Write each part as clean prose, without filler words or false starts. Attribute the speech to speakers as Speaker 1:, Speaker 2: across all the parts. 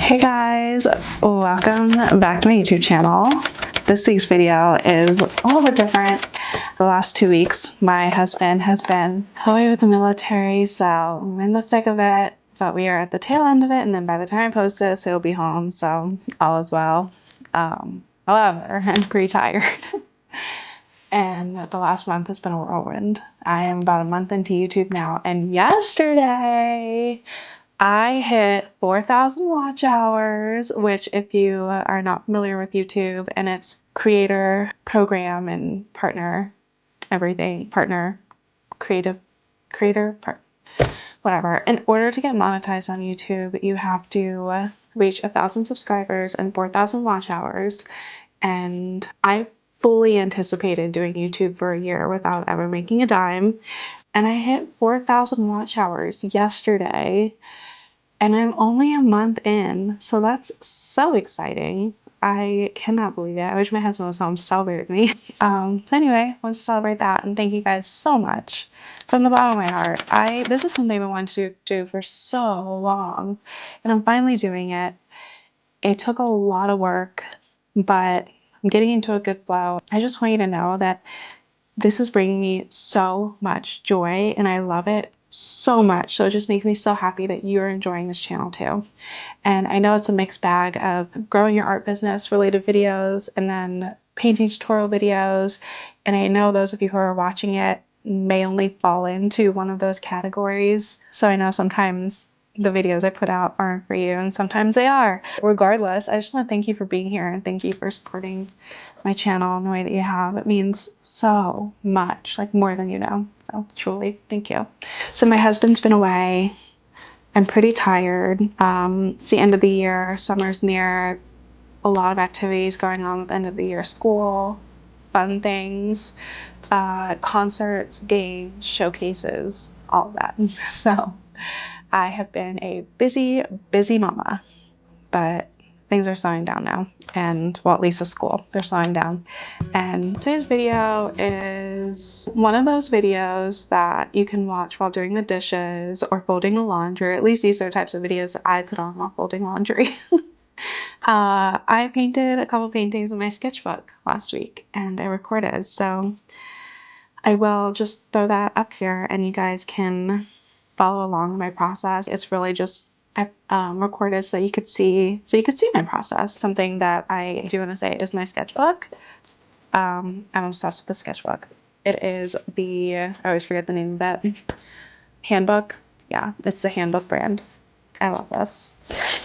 Speaker 1: Hey guys, welcome back to my YouTube channel. This week's video is a little bit different. The last 2 weeks, my husband has been away with the military, so I'm in the thick of it, but we are at the tail end of it, and then by the time I post this, he'll be home, so all is well. However, I'm pretty tired. And the last month has been a whirlwind. I am about a month into YouTube now, and yesterday I hit 4,000 watch hours, which if you are not familiar with YouTube and its creator program and partner, everything, partner, whatever. In order to get monetized on YouTube, you have to reach 1,000 subscribers and 4,000 watch hours. And I fully anticipated doing YouTube for a year without ever making a dime. And I hit 4,000 watch hours yesterday. And I'm only a month in, so that's so exciting. I cannot believe it. I wish my husband was home to celebrate with me. So anyway, I want to celebrate that, and thank you guys so much from the bottom of my heart. This is something I've been wanting to do for so long, and I'm finally doing it. It took a lot of work, but I'm getting into a good flow. I just want you to know that this is bringing me so much joy, and I love it so much. So it just makes me so happy that you're enjoying this channel too. And I know it's a mixed bag of growing your art business related videos and then painting tutorial videos. And I know those of you who are watching it may only fall into one of those categories. So I know sometimes the videos I put out aren't for you, and sometimes they are. Regardless, I just want to thank you for being here and thank you for supporting my channel in the way that you have. It means so much, like more than you know. So truly, thank you. So my husband's been away. I'm pretty tired. It's the end of the year, summer's near, a lot of activities going on at the end of the year, school, fun things, concerts, games, showcases, all of that. So I have been a busy, busy mama, but things are slowing down now. And well, at least with school, they're slowing down. And today's video is one of those videos that you can watch while doing the dishes or folding the laundry. At least these are the types of videos that I put on while folding laundry. I painted a couple paintings in my sketchbook last week and I recorded. So I will just throw that up here and you guys can follow along my process. It's really just recorded so you could see my process. Something that I do want to say is my sketchbook. I'm obsessed with the sketchbook. It is I always forget the name of it. Handbook. Yeah, it's the Handbook brand. I love this.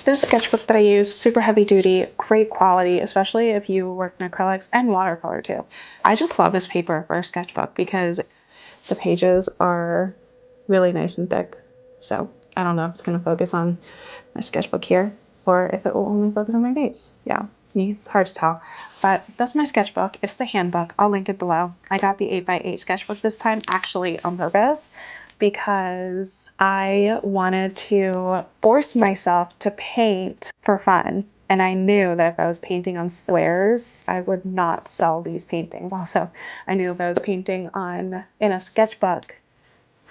Speaker 1: This sketchbook that I use, super heavy duty, great quality, especially if you work in acrylics and watercolor too. I just love this paper for a sketchbook because the pages are really nice and thick. So I don't know if it's going to focus on my sketchbook here or if it will only focus on my face. Yeah, it's hard to tell. But that's my sketchbook. It's the handbook. I'll link it below. I got the 8x8 sketchbook this time actually on purpose because I wanted to force myself to paint for fun. And I knew that if I was painting on squares, I would not sell these paintings. Also, I knew if I was painting in a sketchbook,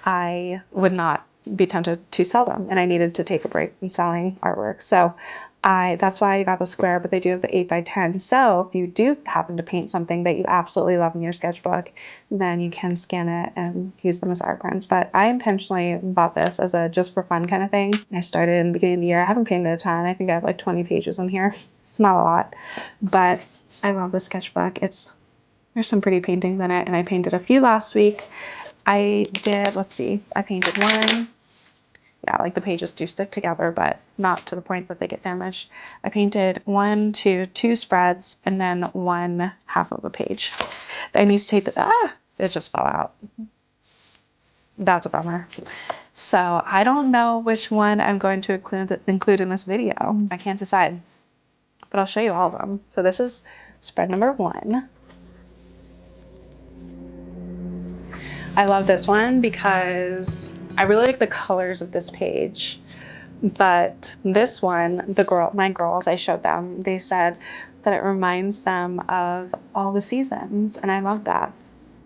Speaker 1: I would not be tempted to sell them, and I needed to take a break from selling artwork. So that's why I got the square, but they do have the 8x10. So if you do happen to paint something that you absolutely love in your sketchbook, then you can scan it and use them as art prints. But I intentionally bought this as a just for fun kind of thing. I started in the beginning of the year. I haven't painted a ton. I think I have like 20 pages in here. It's not a lot, but I love this sketchbook. There's some pretty paintings in it, and I painted a few last week. I painted one. Yeah, like the pages do stick together, but not to the point that they get damaged. I painted 1 to 2 spreads and then 1 half of a page. I need to take it just fell out. That's a bummer. So I don't know which one I'm going to include in this video. I can't decide, but I'll show you all of them. So this is spread number 1. I love this one because I really like the colors of this page. But this one, my girls, I showed them, they said that it reminds them of all the seasons. And I love that.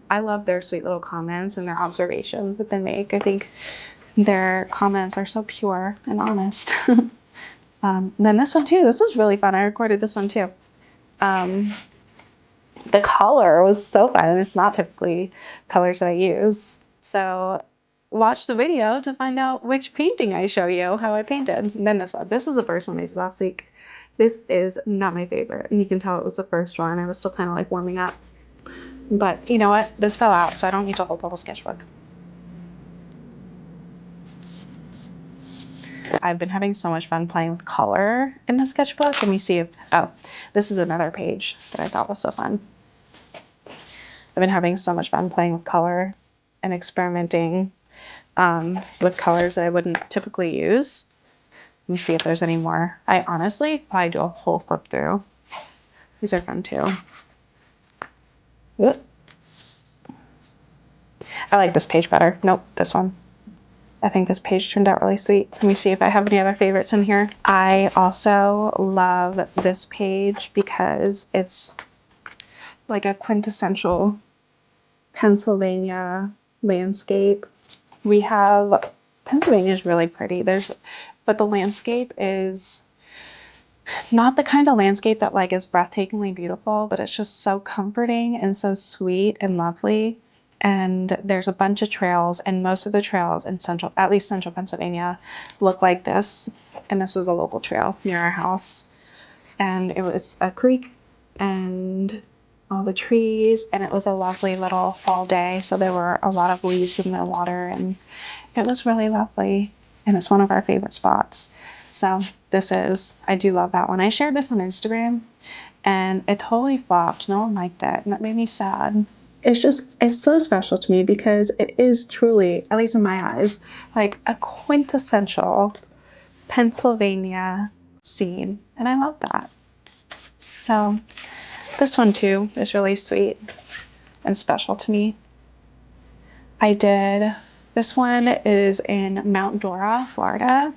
Speaker 1: I love their sweet little comments and their observations that they make. I think their comments are so pure and honest. Then this one too, this was really fun. I recorded this one too. The color was so fun. It's not typically colors that I use. So watch the video to find out which painting I show you, how I painted. And then this one. This is the first one I did last week. This is not my favorite. And you can tell it was the first one. I was still kind of like warming up. But you know what? This fell out, so I don't need to hold the whole sketchbook. I've been having so much fun playing with color in the sketchbook. Let me see if, oh, this is another page that I thought was so fun. I've been having so much fun playing with color and experimenting with colors that I wouldn't typically use. Let me see if there's any more. I honestly probably do a whole flip through. These are fun too. Ooh. I like this page better. Nope, this one. I think this page turned out really sweet. Let me see if I have any other favorites in here. I also love this page because it's like a quintessential Pennsylvania landscape. We have, Pennsylvania is really pretty. But the landscape is not the kind of landscape that like is breathtakingly beautiful, but it's just so comforting and so sweet and lovely. And there's a bunch of trails, and most of the trails in at least central Pennsylvania, look like this. And this was a local trail near our house. And it was a creek and all the trees, and it was a lovely little fall day. So there were a lot of leaves in the water, and it was really lovely. And it's one of our favorite spots. So I do love that one. I shared this on Instagram and it totally flopped. No one liked it, and that made me sad. It's so special to me because it is truly, at least in my eyes, like a quintessential Pennsylvania scene. And I love that. So this one too is really sweet and special to me. This one is in Mount Dora, Florida,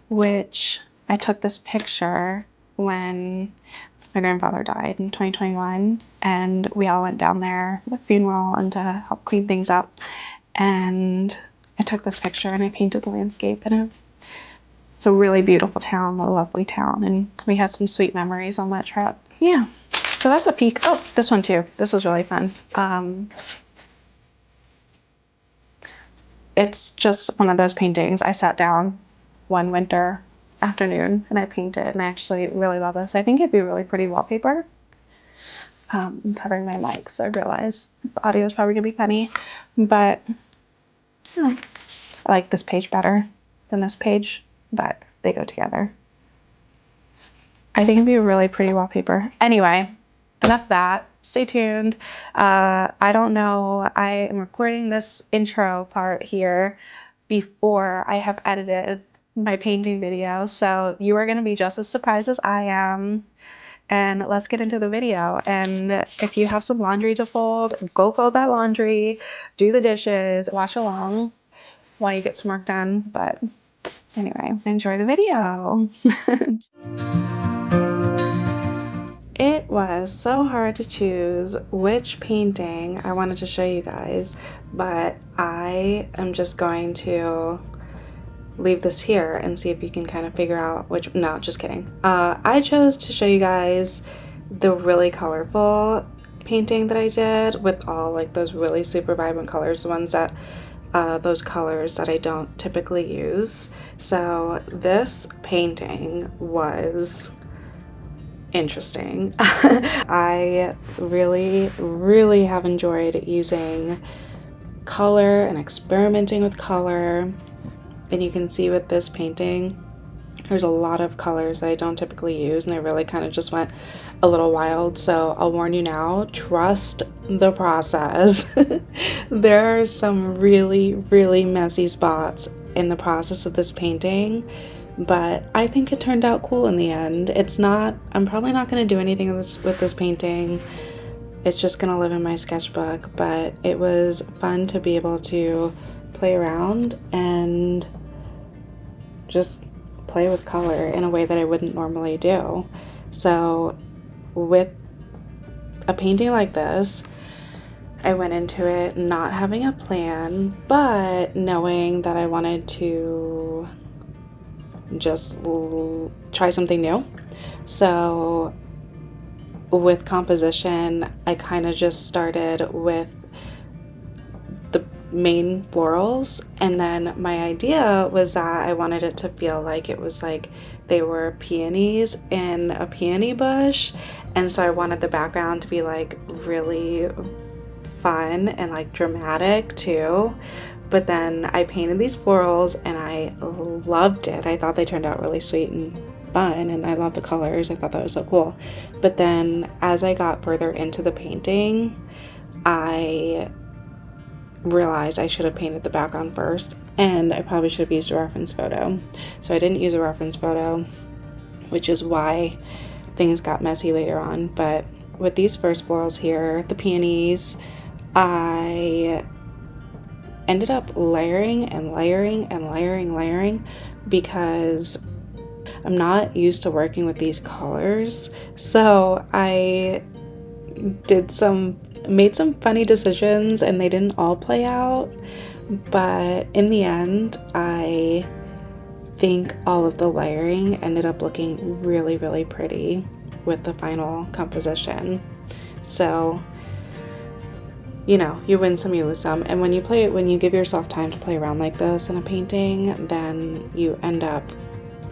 Speaker 1: which I took this picture when my grandfather died in 2021, and we all went down there for the funeral and to help clean things up. And I took this picture and I painted the landscape, and it's a really beautiful town, a lovely town, and we had some sweet memories on that trip. Yeah, so that's a peek. Oh, this one too. This was really fun. It's just one of those paintings. I sat down one winter afternoon and I painted, and I actually really love this. I think it'd be really pretty wallpaper. I'm covering my mic, so I realize the audio is probably gonna be funny, but I like this page better than this page, but they go together. I think it'd be a really pretty wallpaper. Anyway, enough of that. Stay tuned. I don't know. I am recording this intro part here before I have edited my painting video, so you are going to be just as surprised as I am. And let's get into the video. And if you have some laundry to fold, go fold that laundry, do the dishes, watch along while you get some work done. But anyway, enjoy the video. It was so hard to choose which painting I wanted to show you guys, but I am just going to leave this here and see if you can kind of figure out which. No, just kidding. I chose to show you guys the really colorful painting that I did with all like those really super vibrant colors, the ones that those colors that I don't typically use. So this painting was interesting. I really have enjoyed using color and experimenting with color. And you can see with this painting, there's a lot of colors that I don't typically use, and I really kind of just went a little wild. So I'll warn you now, trust the process. There are some really messy spots in the process of this painting, but I think it turned out cool in the end. I'm probably not going to do anything with this painting. It's just going to live in my sketchbook, but it was fun to be able to play around and just play with color in a way that I wouldn't normally do. So with a painting like this, I went into it not having a plan, but knowing that I wanted to just try something new. So with composition, I kind of just started with the main florals, and then my idea was that I wanted it to feel like it was like they were peonies in a peony bush, and so I wanted the background to be like really fun and like dramatic too. But then I painted these florals and I loved it. I thought they turned out really sweet and fun, and I love the colors. I thought that was so cool. But then as I got further into the painting, I realized I should have painted the background first, and I probably should have used a reference photo. So I didn't use a reference photo, which is why things got messy later on. But with these first florals here, the peonies, I ended up layering and layering and layering because I'm not used to working with these colors. So I made some funny decisions, and they didn't all play out, but in the end I think all of the layering ended up looking really, really pretty with the final composition. So, you know, you win some, you lose some, and when you give yourself time to play around like this in a painting, then you end up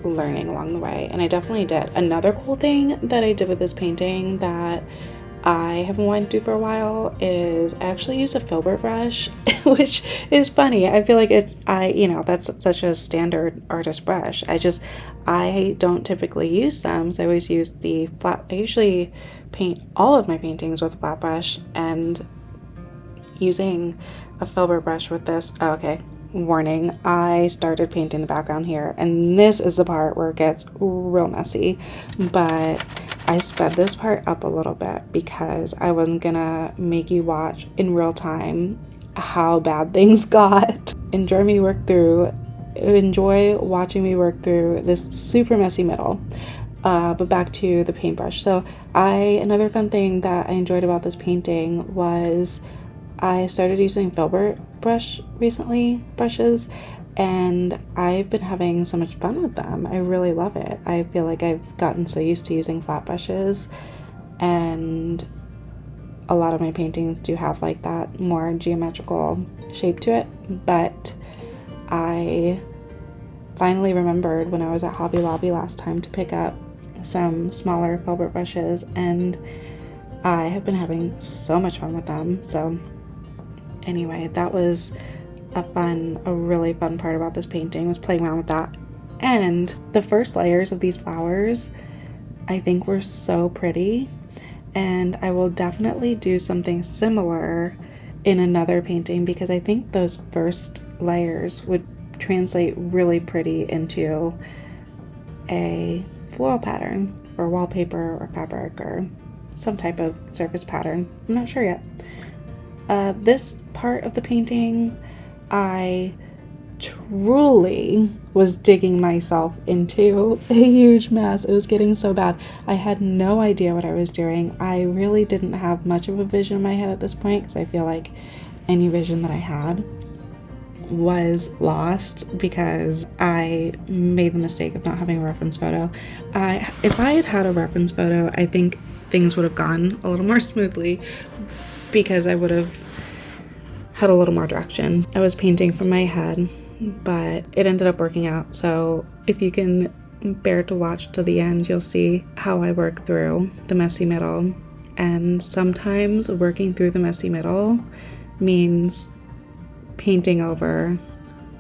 Speaker 1: learning along the way, and I definitely did. Another cool thing that I did with this painting that I have been wanting to do for a while is I actually use a filbert brush, which is funny. I feel like that's such a standard artist brush. I don't typically use them, so I always use the flat. I usually paint all of my paintings with a flat brush, and using a filbert brush with this, warning, I started painting the background here, and this is the part where it gets real messy, but I sped this part up a little bit because I wasn't gonna make you watch in real time how bad things got. Enjoy watching me work through this super messy middle. But back to the paintbrush. So another fun thing that I enjoyed about this painting was I started using filbert brushes, and I've been having so much fun with them. I really love it. I feel like I've gotten so used to using flat brushes, and a lot of my paintings do have like that more geometrical shape to it, but I finally remembered when I was at Hobby Lobby last time to pick up some smaller filbert brushes, and I have been having so much fun with them. So anyway, that was a really fun part about this painting, was playing around with that. And the first layers of these flowers I think were so pretty, and I will definitely do something similar in another painting because I think those first layers would translate really pretty into a floral pattern or wallpaper or fabric or some type of surface pattern. I'm not sure yet. This part of the painting, I truly was digging myself into a huge mess. It was getting so bad. I had no idea what I was doing. I really didn't have much of a vision in my head at this point because I feel like any vision that I had was lost because I made the mistake of not having a reference photo. If I had had a reference photo, I think things would have gone a little more smoothly because I would have had a little more direction. I was painting from my head, but it ended up working out. So if you can bear to watch to the end, you'll see how I work through the messy middle. And sometimes working through the messy middle means painting over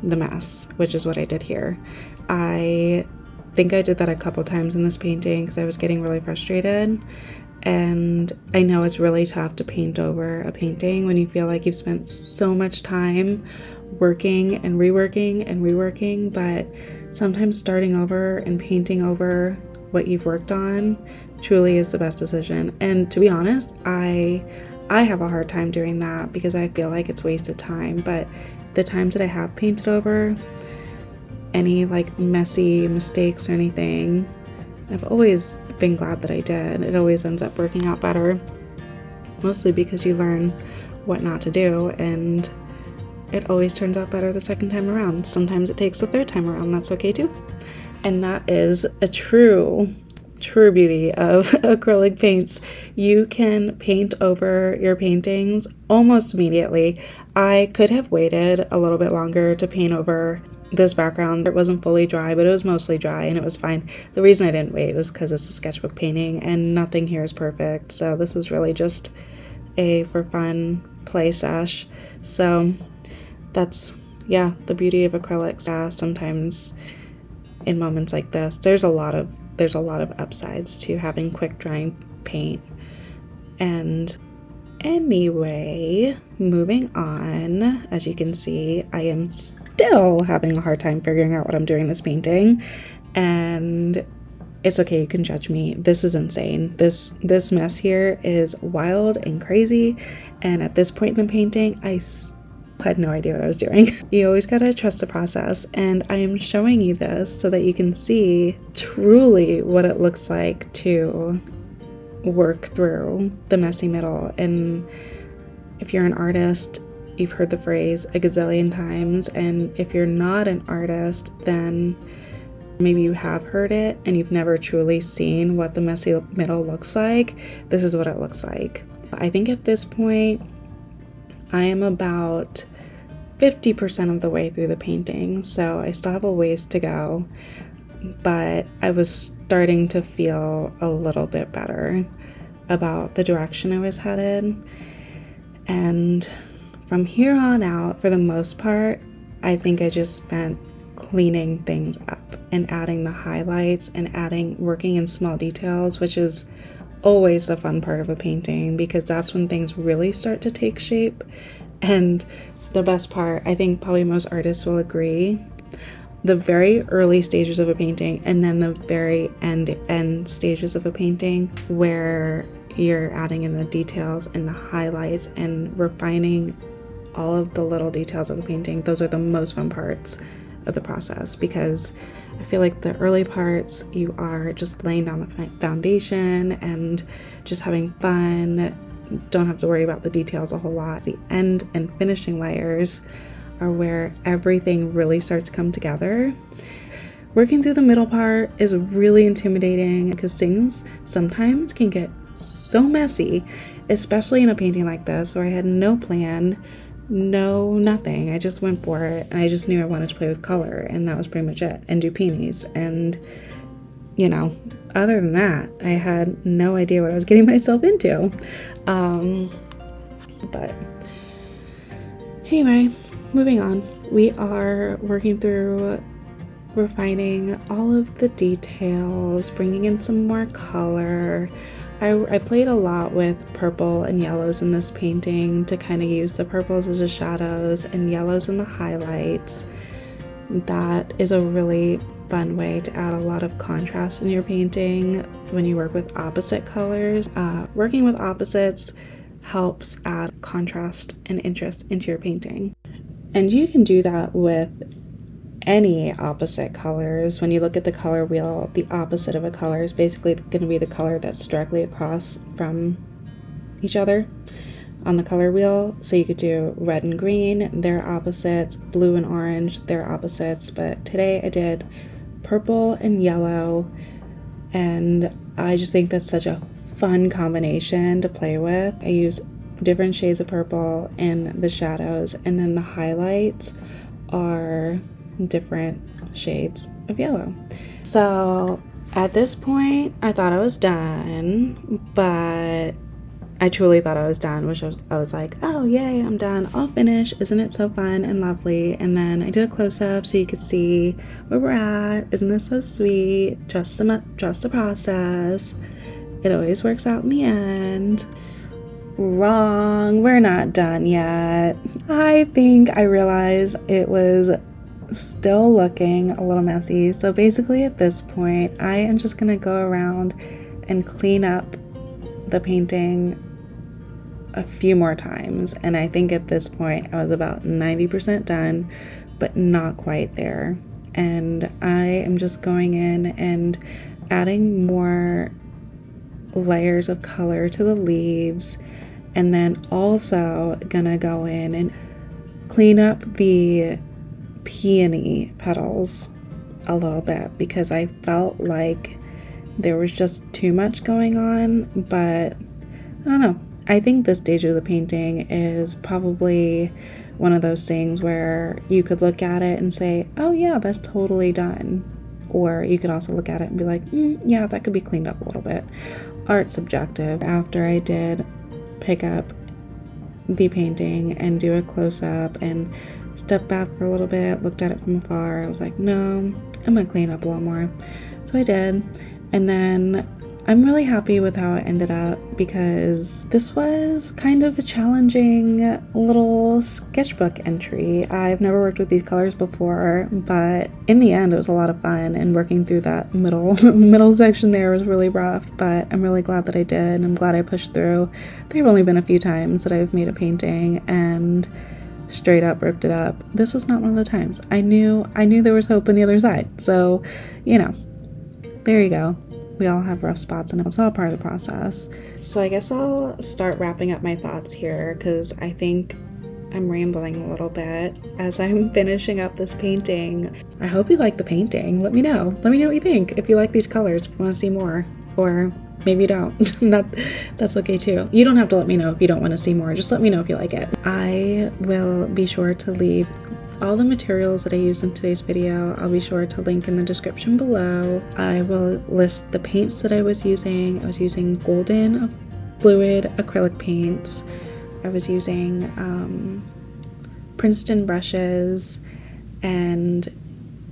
Speaker 1: the mess, which is what I did here. I think I did that a couple times in this painting because I was getting really frustrated. And I know it's really tough to paint over a painting when you feel like you've spent so much time working and reworking, but sometimes starting over and painting over what you've worked on truly is the best decision. And to be honest, I have a hard time doing that because I feel like it's wasted time, but the times that I have painted over any like messy mistakes or anything, I've always been glad that I did. It always ends up working out better, mostly because you learn what not to do, and it always turns out better the second time around. Sometimes it takes the third time around, that's okay too. And that is a true beauty of acrylic paints. You can paint over your paintings almost immediately. I could have waited a little bit longer to paint over this background. It wasn't fully dry, but it was mostly dry and it was fine. The reason I didn't wait was because it's a sketchbook painting and nothing here is perfect. So this was really just a for fun play sesh. So that's, yeah, the beauty of acrylics. Sometimes in moments like this, there's a lot of upsides to having quick drying paint. And anyway, moving on, as you can see, I am still having a hard time figuring out what I'm doing in this painting, and it's okay, you can judge me. This is insane. This mess here is wild and crazy, and at this point in the painting, I had no idea what I was doing. You always gotta trust the process, and I am showing you this so that you can see truly what it looks like to work through the messy middle. And if you're an artist, you've heard the phrase a gazillion times, and if you're not an artist, then maybe you have heard it and you've never truly seen what the messy middle looks like. This is what it looks like. I think at this point I am about 50% of the way through the painting, so I still have a ways to go, but I was starting to feel a little bit better about the direction I was headed. And from here on out, for the most part, I think I just spent cleaning things up and adding the highlights and working in small details, which is always the fun part of a painting, because that's when things really start to take shape. And the best part, I think probably most artists will agree, the very early stages of a painting and then the very end stages of a painting where you're adding in the details and the highlights and refining all of the little details of the painting, those are the most fun parts of the process, because I feel like the early parts, you are just laying down the foundation and just having fun, don't have to worry about the details a whole lot. The end and finishing layers are where everything really starts to come together. Working through the middle part is really intimidating because things sometimes can get so messy, especially in a painting like this where I had no plan, nothing. I just went for it and I just knew I wanted to play with color, and that was pretty much it, and do peonies. And you know, other than that, I had no idea what I was getting myself into. But anyway, moving on. We are working through refining all of the details, bringing in some more color. I played a lot with purple and yellows in this painting to kind of use the purples as the shadows and yellows in the highlights. That is a really fun way to add a lot of contrast in your painting when you work with opposite colors. Working with opposites helps add contrast and interest into your painting. And you can do that with any opposite colors. When you look at the color wheel, the opposite of a color is basically going to be the color that's directly across from each other on the color wheel. So you could do red and green, they're opposites, blue and orange, they're opposites, but today I did purple and yellow, and I just think that's such a fun combination to play with. I use different shades of purple in the shadows, and then the highlights are different shades of yellow. So at this point I thought I was done, but I truly thought I was done, which I was like, oh yay, I'm done, I'll finish, isn't it so fun and lovely? And then I did a close-up so you could see where we're at. Isn't this so sweet? Trust the process, it always works out in the end. Wrong, we're not done yet. I think I realized it was still looking a little messy, so basically at this point I am just gonna go around and clean up the painting a few more times, and I think at this point I was about 90% done, but not quite there. And I am just going in and adding more layers of color to the leaves, and then also gonna go in and clean up the peony petals a little bit because I felt like there was just too much going on, but I don't know. I think this stage of the painting is probably one of those things where you could look at it and say, oh yeah, that's totally done. Or you could also look at it and be like, yeah, that could be cleaned up a little bit. Art's subjective. After I did pick up the painting and do a close-up and step back for a little bit, looked at it from afar, I was like, no, I'm gonna clean up a lot more. So I did. And then I'm really happy with how it ended up because this was kind of a challenging little sketchbook entry. I've never worked with these colors before, but in the end it was a lot of fun, and working through that middle section there was really rough, but I'm really glad that I did. I'm glad I pushed through. There have only been a few times that I've made a painting and straight up ripped it up. This was not one of the times. I knew there was hope on the other side. So, there you go. We all have rough spots, and it's all part of the process. So I guess I'll start wrapping up my thoughts here because I think I'm rambling a little bit as I'm finishing up this painting. I hope you like the painting. Let me know. Let me know what you think. If you like these colors, if you want to see more, or maybe you don't. That's okay too. You don't have to let me know if you don't want to see more. Just let me know if you like it. I will be sure to leave all the materials that I used in today's video. I'll be sure to link in the description below. I will list the paints that I was using. I was using golden fluid acrylic paints. I was using Princeton brushes, and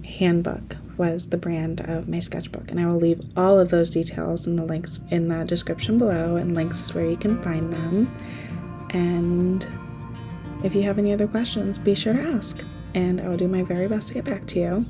Speaker 1: Handbook was the brand of my sketchbook. And I will leave all of those details in the links in the description below, and links where you can find them. And if you have any other questions, be sure to ask, and I will do my very best to get back to you.